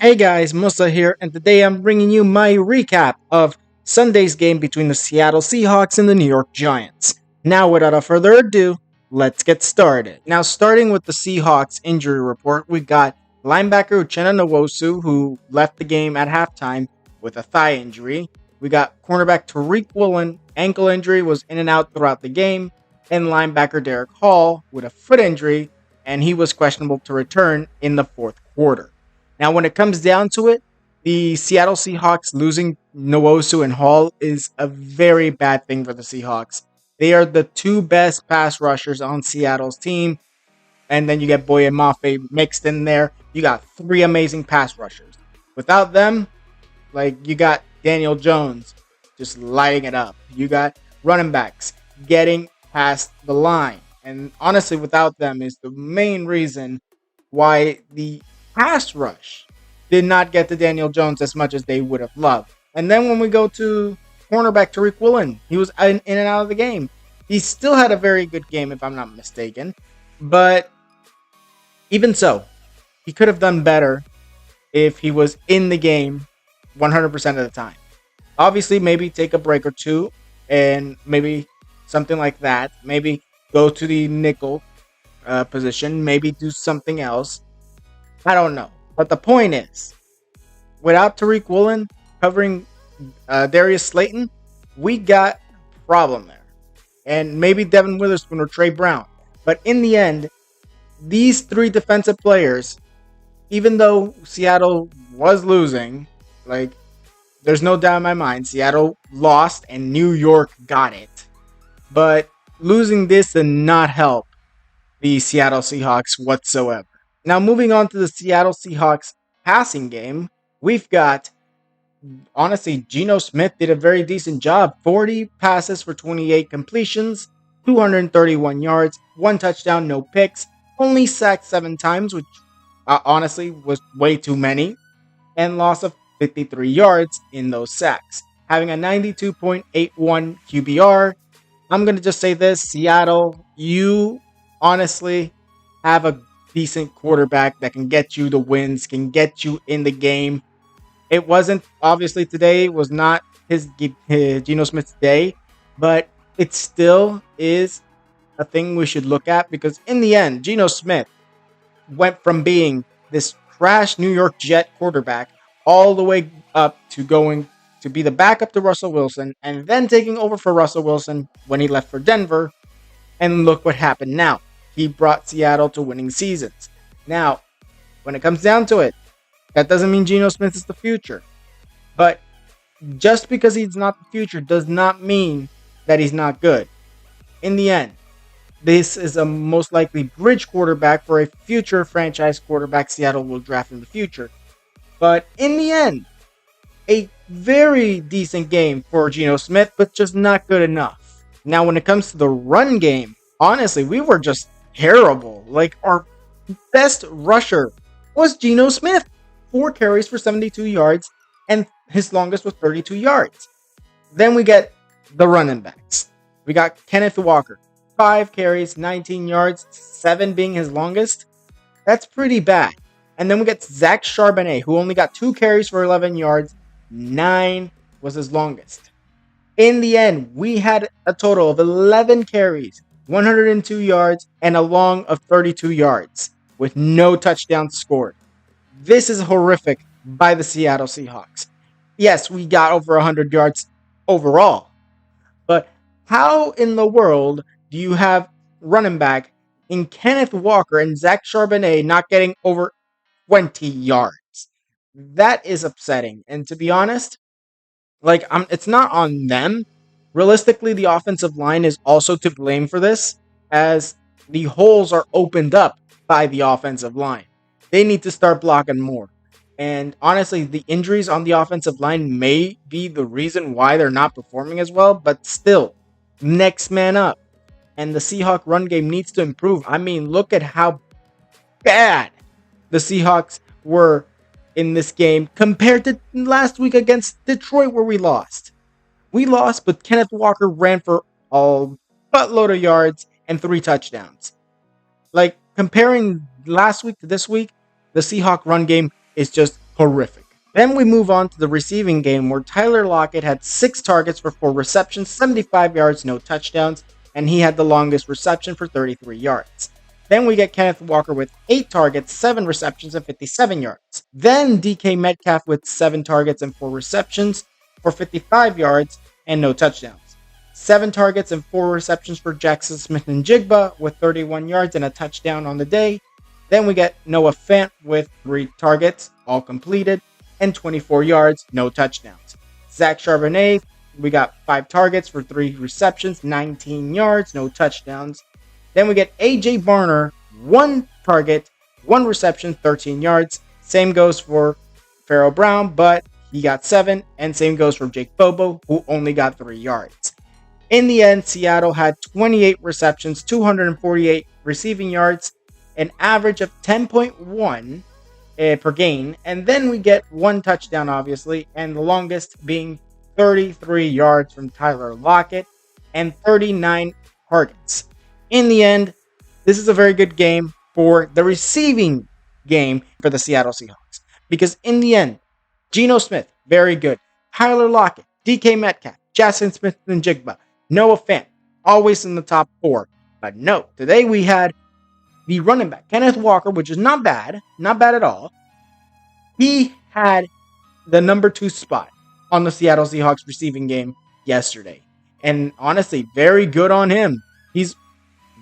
Hey guys, Musa here, and today I'm bringing you my recap of Sunday's game between the Seattle Seahawks and the New York Giants. Now, without further ado, let's get started. Now, starting with the Seahawks injury report, we got linebacker Uchenna Nwosu, who left the game at halftime with a thigh injury. We got cornerback Tariq Woolen, ankle injury, was in and out throughout the game, and linebacker Derek Hall with a foot injury, and he was questionable to return in the fourth quarter. Now, when it comes down to it, the Seattle Seahawks losing Nwosu and Hall is a very bad thing for the Seahawks. They are the two best pass rushers on Seattle's team, and then you get Boye Mafe mixed in there. You got three amazing pass rushers. Without them, you got Daniel Jones just lighting it up. You got running backs getting past the line. And honestly, without them is the main reason why the pass rush did not get to Daniel Jones as much as they would have loved. And then when we go to cornerback Tariq Woolen, he was in and out of the game. He still had a very good game, if I'm not mistaken. But even so, he could have done better if he was in the game 100% of the time. Obviously, maybe take a break or two and maybe something like that. Maybe go to the nickel position. Maybe do something else. I don't know. But the point is, without Tariq Woolen covering Darius Slayton, we got a problem there. And maybe Devin Witherspoon or Trey Brown. But in the end, these three defensive players, even though Seattle was losing, there's no doubt in my mind, Seattle lost and New York got it. But losing this did not help the Seattle Seahawks whatsoever. Now, moving on to the Seattle Seahawks passing game, we've got, honestly, Geno Smith did a very decent job. 40 passes for 28 completions, 231 yards, one touchdown, no picks, only sacked 7 times, which honestly was way too many, and loss of 53 yards in those sacks, having a 92.81 QBR. I'm going to just say this, Seattle, you honestly have a decent quarterback that can get you the wins, can get you in the game. It wasn't, obviously today was not his Geno Smith's day, but it still is a thing we should look at because in the end, Geno Smith went from being this trash New York Jet quarterback all the way up to going to be the backup to Russell Wilson and then taking over for Russell Wilson when he left for Denver. And look what happened now. He brought Seattle to winning seasons. Now, when it comes down to it, that doesn't mean Geno Smith is the future. But just because he's not the future does not mean that he's not good. In the end, this is a most likely bridge quarterback for a future franchise quarterback Seattle will draft in the future. But in the end, a very decent game for Geno Smith, but just not good enough. Now, when it comes to the run game, honestly, we were just terrible. Our best rusher was Geno Smith. 4 carries for 72 yards, and his longest was 32 yards. Then we get the running backs. We got Kenneth Walker. 5 carries, 19 yards, 7 being his longest. That's pretty bad. And then we get Zach Charbonnet, who only got 2 carries for 11 yards. 9 was his longest. In the end, we had a total of 11 carries, 102 yards, and a long of 32 yards, with no touchdowns scored. This is horrific by the Seattle Seahawks. Yes, we got over 100 yards overall. But how in the world do you have running back in Kenneth Walker and Zach Charbonnet not getting over 20 yards? That is upsetting. And to be honest, it's not on them. Realistically, the offensive line is also to blame for this, as the holes are opened up by the offensive line. They need to start blocking more. And honestly, the injuries on the offensive line may be the reason why they're not performing as well, but still, next man up. And the Seahawk run game needs to improve. I mean, look at how bad the Seahawks were in this game compared to last week against Detroit where we lost. We lost, but Kenneth Walker ran for a buttload of yards and 3 touchdowns. Comparing last week to this week, the Seahawk run game is just horrific. Then we move on to the receiving game where Tyler Lockett had 6 targets for 4 receptions, 75 yards, no touchdowns, and he had the longest reception for 33 yards. Then we get Kenneth Walker with 8 targets, 7 receptions, and 57 yards. Then DK Metcalf with 7 targets and 4 receptions for 55 yards and no touchdowns. 7 targets and 4 receptions for Jackson Smith-Njigba with 31 yards and a touchdown on the day. Then we get Noah Fant with 3 targets, all completed, and 24 yards, no touchdowns. Zach Charbonnet, we got 5 targets for 3 receptions, 19 yards, no touchdowns. Then we get AJ Barner, 1 target, 1 reception, 13 yards. Same goes for Pharaoh Brown, but he got 7, and same goes for Jake Bobo, who only got 3 yards. In the end, Seattle had 28 receptions, 248 receiving yards, an average of 10.1 per game, and then we get 1 touchdown, obviously, and the longest being 33 yards from Tyler Lockett and 39 targets. In the end, this is a very good game for the receiving game for the Seattle Seahawks, because in the end, Geno Smith, very good. Tyler Lockett, DK Metcalf, Jackson Smith-Njigba, Noah Fant, always in the top 4. But no, today we had the running back, Kenneth Walker, which is not bad at all. He had the number 2 spot on the Seattle Seahawks receiving game yesterday. And honestly, very good on him. He's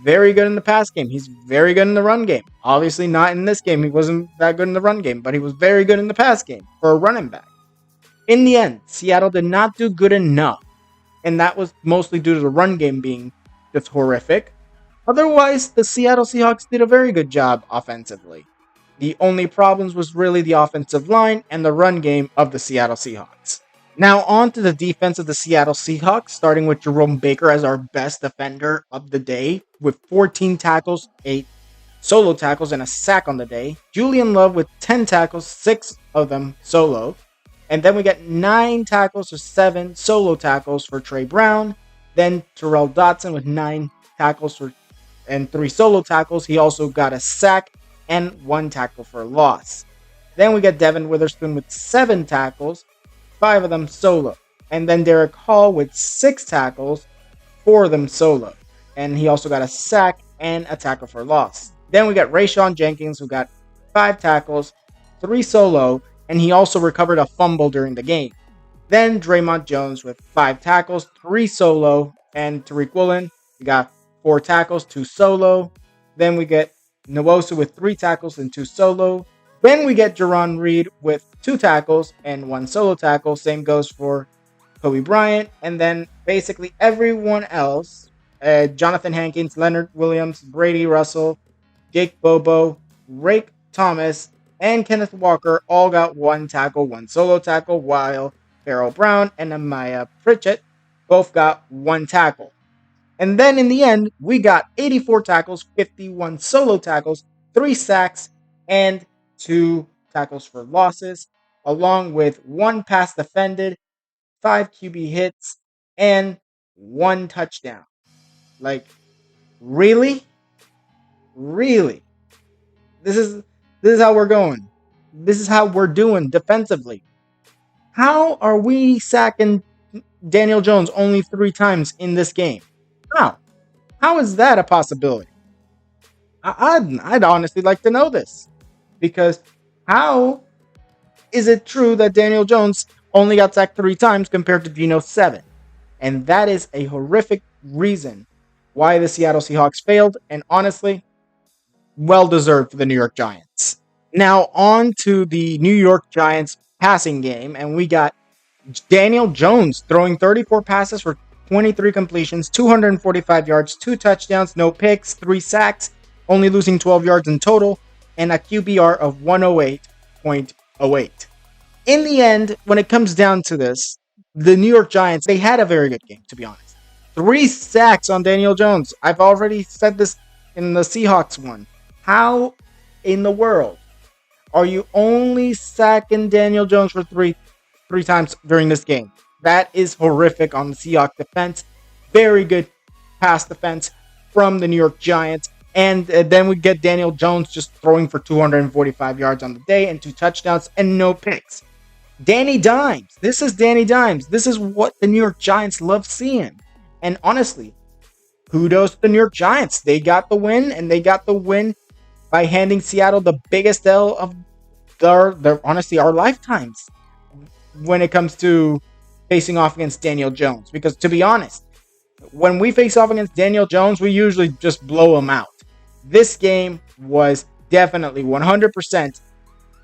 very good in the pass game. He's very good in the run game. Obviously not in this game. He wasn't that good in the run game, but he was very good in the pass game for a running back. In the end, Seattle did not do good enough. And that was mostly due to the run game being just horrific. Otherwise, the Seattle Seahawks did a very good job offensively. The only problems was really the offensive line and the run game of the Seattle Seahawks. Now on to the defense of the Seattle Seahawks, starting with Jerome Baker as our best defender of the day with 14 tackles, 8 solo tackles, and a sack on the day. Julian Love with 10 tackles, 6 of them solo. And then we get 9 tackles or 7 solo tackles for Trey Brown. Then Terrell Dotson with 9 tackles and 3 solo tackles. He also got a sack and 1 tackle for a loss. Then we get Devin Witherspoon with 7 tackles, 5 of them solo. And then Derek Hall with 6 tackles, 4 of them solo. And he also got a sack and a tackle for a loss. Then we got Rayshawn Jenkins, who got 5 tackles, 3 solo, and he also recovered a fumble during the game. Then Draymond Jones with 5 tackles, 3 solo, and Tariq Woolen, he got 4 tackles, 2 solo. Then we get Nwosu with 3 tackles and 2 solo. Then we get Jerron Reed with 2 tackles and 1 solo tackle. Same goes for Kobe Bryant. And then basically everyone else, Jonathan Hankins, Leonard Williams, Brady Russell, Jake Bobo, Rake Thomas, and Kenneth Walker all got 1 tackle, 1 solo tackle, while Pharaoh Brown and Amaya Pritchett both got 1 tackle. And then in the end, we got 84 tackles, 51 solo tackles, 3 sacks, and 2 tackles for losses, along with 1 pass defended, 5 QB hits, and 1 touchdown. Like, really? Really? This is how we're going. This is how we're doing defensively. How are we sacking Daniel Jones only 3 times in this game? How? How is that a possibility? I'd honestly like to know this. Because how is it true that Daniel Jones only got sacked 3 times compared to Geno's 7? And that is a horrific reason why the Seattle Seahawks failed. And honestly, well deserved for the New York Giants. Now on to the New York Giants passing game. And we got Daniel Jones throwing 34 passes for 23 completions, 245 yards, 2 touchdowns, no picks, 3 sacks, only losing 12 yards in total, and a QBR of 108.08. In the end, when it comes down to this, the New York Giants, they had a very good game, to be honest. 3 sacks on Daniel Jones. I've already said this in the Seahawks one. How in the world are you only sacking Daniel Jones for three times during this game? That is horrific on the Seahawks defense. Very good pass defense from the New York Giants. And then we get Daniel Jones just throwing for 245 yards on the day and 2 touchdowns and no picks. Danny Dimes. This is Danny Dimes. This is what the New York Giants love seeing. And honestly, kudos to the New York Giants. They got the win, and they got the win by handing Seattle the biggest L of their honestly our lifetimes when it comes to facing off against Daniel Jones. Because to be honest, when we face off against Daniel Jones, we usually just blow him out. This game was definitely 100%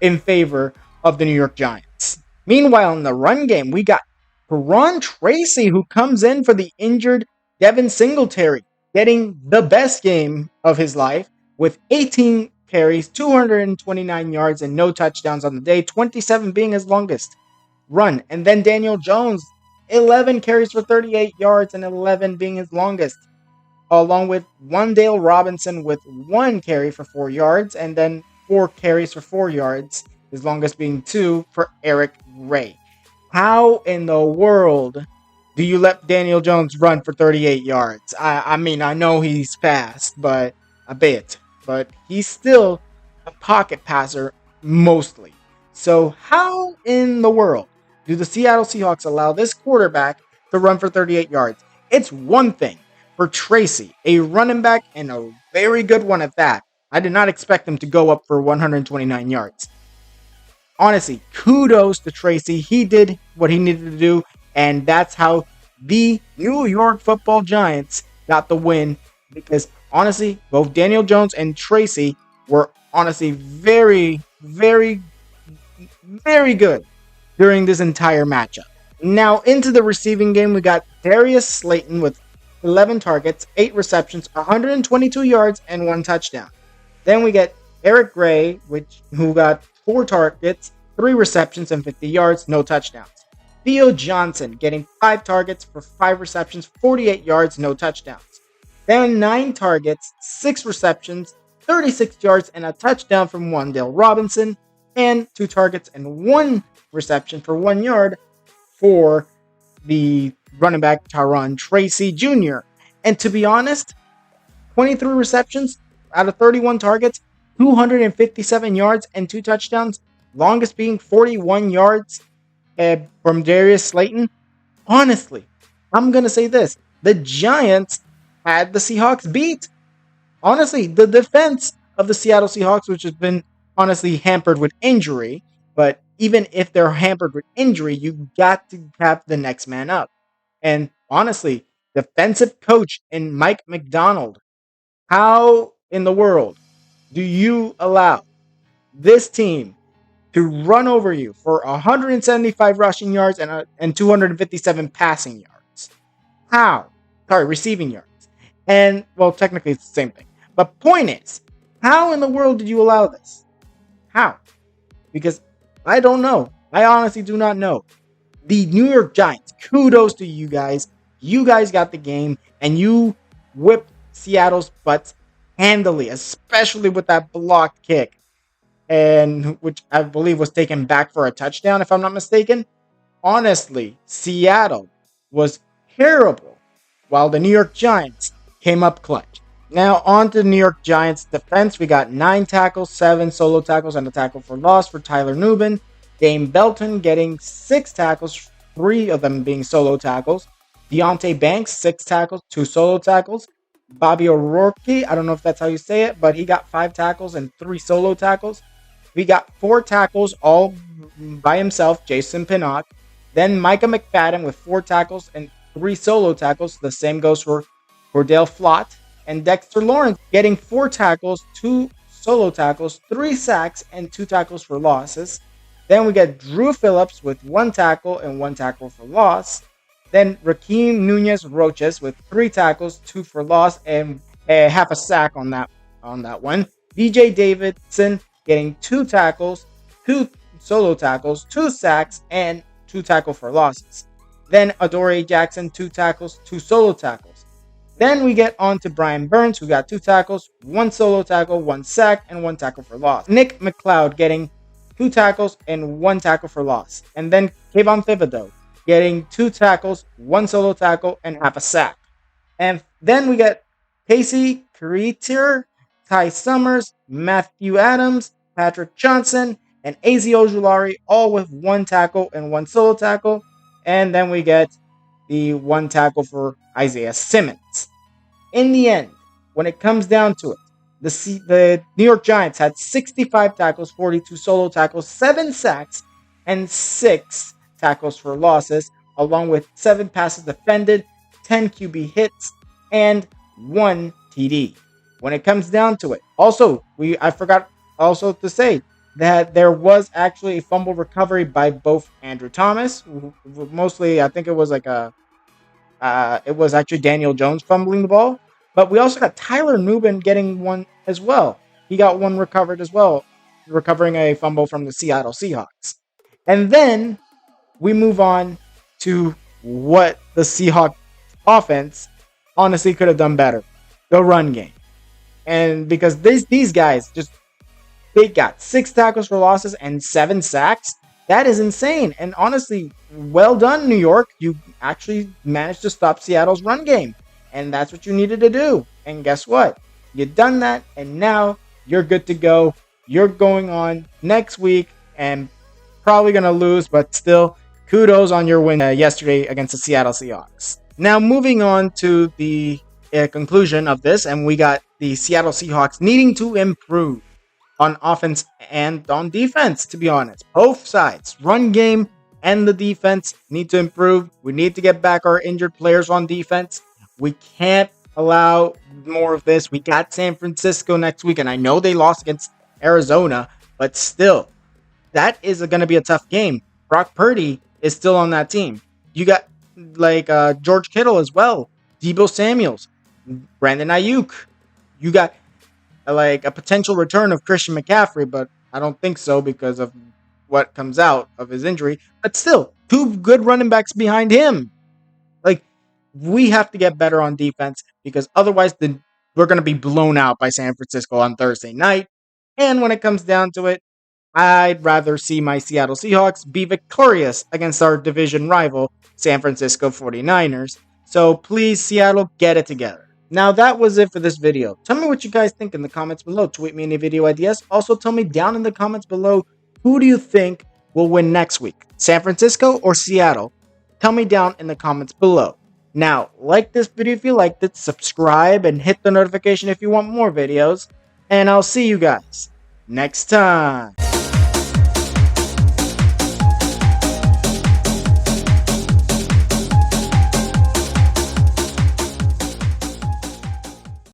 in favor of the New York Giants. Meanwhile, in the run game, we got Ron Tracy, who comes in for the injured Devin Singletary, getting the best game of his life with 18 carries, 229 yards, and no touchdowns on the day, 27 being his longest run. And then Daniel Jones, 11 carries for 38 yards and 11 being his longest, along with Wan'Dale Robinson with 1 carry for 4 yards, and then 4 carries for 4 yards, his longest being 2 for Eric Ray. How in the world do you let Daniel Jones run for 38 yards? I mean, I know he's fast, but a bit. But he's still a pocket passer mostly. So how in the world do the Seattle Seahawks allow this quarterback to run for 38 yards? It's one thing for Tracy, a running back, and a very good one at that. I did not expect him to go up for 129 yards. Honestly, kudos to Tracy. He did what he needed to do, and that's how the New York Football Giants got the win. Because honestly, both Daniel Jones and Tracy were honestly very, very, very good during this entire matchup. Now, into the receiving game, we got Darius Slayton with 11 targets, 8 receptions, 122 yards, and 1 touchdown. Then we get Eric Gray, who got 4 targets, 3 receptions, and 50 yards, no touchdowns. Theo Johnson getting 5 targets for 5 receptions, 48 yards, no touchdowns. Then 9 targets, 6 receptions, 36 yards, and a touchdown from Wan'Dale Robinson, and 2 targets and 1 reception for 1 yard for the running back Tyron Tracy Jr. And to be honest, 23 receptions out of 31 targets, 257 yards, and 2 touchdowns, longest being 41 yards from Darius Slayton. Honestly, I'm going to say this. The Giants had the Seahawks beat. Honestly, the defense of the Seattle Seahawks, which has been honestly hampered with injury, but even if they're hampered with injury, you got to have the next man up. And honestly, defensive coach in Mike McDonald, how in the world do you allow this team to run over you for 175 rushing yards and 257 passing yards? How? Sorry, receiving yards. And, well, technically it's the same thing. But point is, how in the world did you allow this? How? Because I don't know. I honestly do not know. The New York Giants, kudos to you guys. You guys got the game, and you whipped Seattle's butts handily, especially with that blocked kick, and which I believe was taken back for a touchdown, if I'm not mistaken. Honestly, Seattle was terrible, while the New York Giants came up clutch. Now, on to the New York Giants defense. We got 9 tackles, 7 solo tackles, and a tackle for loss for Tyler Nubin. Dame Belton getting 6 tackles, 3 of them being solo tackles. Deontay Banks, 6 tackles, 2 solo tackles. Bobby O'Rourke, I don't know if that's how you say it, but he got 5 tackles and 3 solo tackles. We got 4 tackles all by himself, Jason Pinnock. Then Micah McFadden with 4 tackles and 3 solo tackles. The same goes for Cordell Flott. And Dexter Lawrence getting 4 tackles, 2 solo tackles, 3 sacks, and 2 tackles for losses. Then we get Drew Phillips with 1 tackle and 1 tackle for loss. Then Raheem Nunez Roches with 3 tackles, 2 for loss, and half a sack on that one. DJ Davidson getting 2 tackles, 2 solo tackles, 2 sacks, and 2 tackle for losses. Then Adoree Jackson, 2 tackles, 2 solo tackles. Then we get on to Brian Burns, who got 2 tackles, 1 solo tackle, 1 sack, and 1 tackle for loss. Nick McLeod getting 2 tackles and 1 tackle for loss. And then Kayvon Thibodeau getting 2 tackles, 1 solo tackle, and half a sack. And then we get Casey Creatier Ty Summers, Matthew Adams, Patrick Johnson, and AZ Ojulari, all with 1 tackle and 1 solo tackle. And then we get the 1 tackle for Isaiah Simmons. In the end, when it comes down to it, the New York Giants had 65 tackles, 42 solo tackles, 7 sacks, and 6 tackles for losses, along with 7 passes defended, 10 QB hits, and 1 TD. When it comes down to it, also, I forgot also to say that there was actually a fumble recovery by both Andrew Thomas, mostly I think it was it was actually Daniel Jones fumbling the ball. But we also got Tyler Nubin getting one as well. He got one recovered as well, recovering a fumble from the Seattle Seahawks. And then we move on to what the Seahawks offense honestly could have done better. The run game. And because these guys they got 6 tackles for losses and 7 sacks. That is insane. And honestly, well done, New York. You actually managed to stop Seattle's run game. And that's what you needed to do. And guess what? You've done that, and now you're good to go. You're going on next week and probably going to lose, but still, kudos on your win yesterday against the Seattle Seahawks. Now, moving on to the conclusion of this, and we got the Seattle Seahawks needing to improve on offense and on defense, to be honest. Both sides, run game and the defense, need to improve. We need to get back our injured players on defense. We can't allow more of this. We got San Francisco next week, and I know they lost against Arizona, but still, that is going to be a tough game. Brock Purdy is still on that team. You got George Kittle as well, Deebo Samuels, Brandon Ayuk. You got a potential return of Christian McCaffrey, but I don't think so because of what comes out of his injury. But still, 2 good running backs behind him. We have to get better on defense because otherwise we're going to be blown out by San Francisco on Thursday night. And when it comes down to it, I'd rather see my Seattle Seahawks be victorious against our division rival, San Francisco 49ers. So please, Seattle, get it together. Now, that was it for this video. Tell me what you guys think in the comments below. Tweet me any video ideas. Also, tell me down in the comments below, who do you think will win next week? San Francisco or Seattle? Tell me down in the comments below. Now, like this video if you liked it, subscribe, and hit the notification if you want more videos. And I'll see you guys next time.